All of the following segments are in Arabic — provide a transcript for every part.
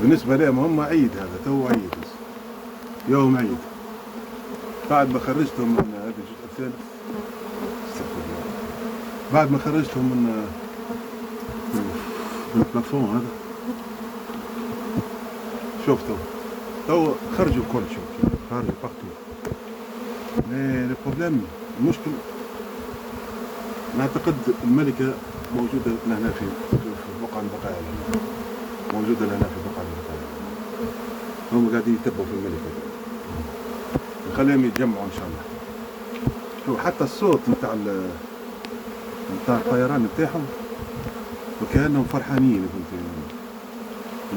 بالنسبة لهم هم عيد، هذا تو عيد بس. يوم عيد بعد ما خرجتهم من هذا الجزء الثالث. استغفر الله. بعد ما خرجتهم من البلافون هذا، شفتوا تو خرجوا كل شيء، خرجوا بارتو. مي البروبليم، المشكل نعتقد الملكة موجودة لهنا في بقعة من البقايا، موجودة لهنا في بقعة من البقايا. هم قاعدين يتبعوا في الملكة، نخليهم يتجمعوا إن شاء الله. شوف حتى الصوت نتاع الطيران نتاعهم وكأنهم فرحانين.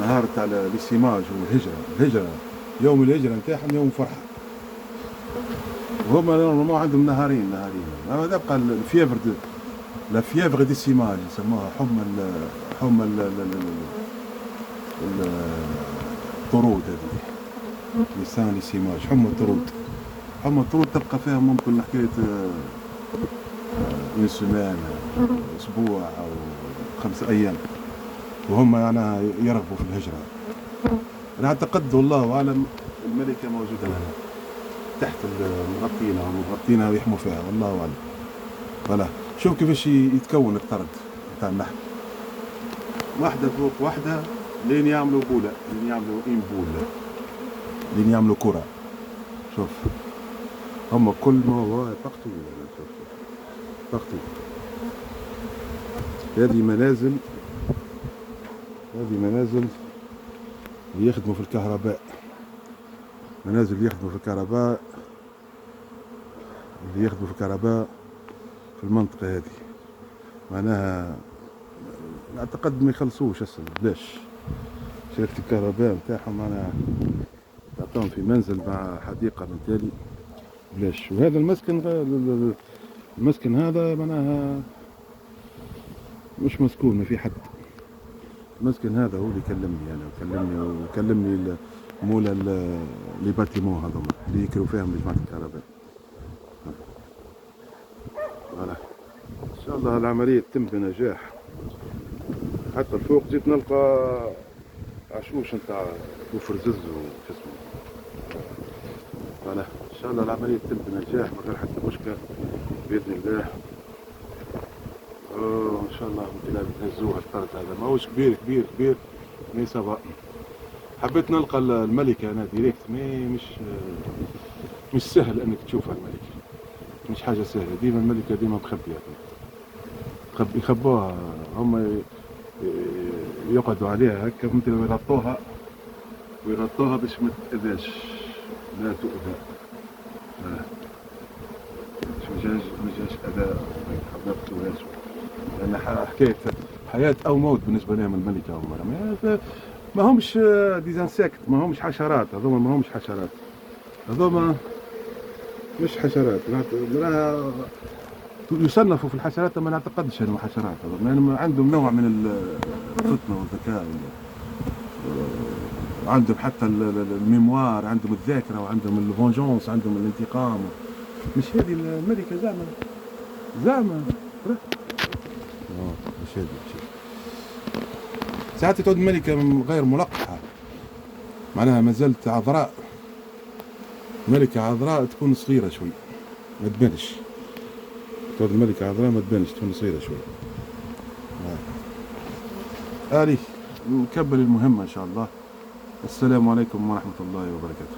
نهار تاع الاستيماج والهجرة، يوم الهجرة نتاعهم يوم فرحة. وهما نورمالمون عندهم نهارين. أما تبقى الفيفر لا فيفر دي سيماج يسموها، حمى الطرود. هذه لسان سيماج، حمى الطرود. حمى الطرود تبقى فيها ممكن حكاية من سمانة، أسبوع أو 5 أيام، وهم يعني يرغبوا في الهجرة. أنا أعتقد والله أعلم الملكة موجودة هنا تحت مغطينها ويحموا فيها، والله أعلم. فلا شوف كيفاش يتكون الطرد بتاع النحل، واحدة فوق واحدة لين يعملوا بولة، لين يعملوا بولة، لين يعملوا كرة. شوف هم كل ما هو بقتوا. هذه منازل يخدموا في الكهرباء، اللي يخدموا في الكهرباء في المنطقة هذه. معناها اعتقد ما يخلصوش هسه، بلاش شركة الكهرباء نتاعهم معناها تعطيهم في منزل مع حديقة من تالي، بلاش. وهذا المسكن هذا معناها مش مسكون، ما في حد. المسكن هذا هو اللي كلمني وكلمني مولا لي باتيمون هذوما اللي يكروا فيهم جماعة الكهرباء. فوالا ان شاء الله العملية تتم بنجاح. حتى الفوق جيت نلقى عشوش نتاع كفر زز وشسمه. فوالا ان شاء الله العملية تتم بنجاح من غير حتى مشكلة بإذن الله. ان شاء الله بتهزوها الطرد هذا، ماهوش كبير مي سافا. حبيت نلقى الملكة انا ديريكت، مش سهل انك تشوفها الملكة، مش حاجة سهلة. ديما الملكة ديما مخبية، يخبوها هم، يقعدوا عليها هكا مثل ويغطوها باش ما تتأذاش، لا تؤذى. ما جاش أذى ما يقتلوهاش، لأن حكاية حياة أو موت بالنسبة لهم الملكة. هم ما همش ديزانسكت، ما همش حشرات. هذوما ما همش حشرات، هذوما مش حشرات. يصنفوا في الحشرات، ما نعتقدش انهم حشرات، لانهم عندهم نوع من الفطنه والذكاء، وعندهم حتى الميموار، عندهم الذاكره، وعندهم الفونجونس، عندهم الانتقام. مش هذه الملكه زعما مش هذه. ساعات تعود الملكه غير ملقحه، معناها ما زالت عذراء. ملكه عذراء تكون صغيره شوي، ما تبانش. تعود الملكة عذراء ما تبانش، تكون صغيرة شوي. نكمل المهمة إن شاء الله. السلام عليكم ورحمة الله وبركاته.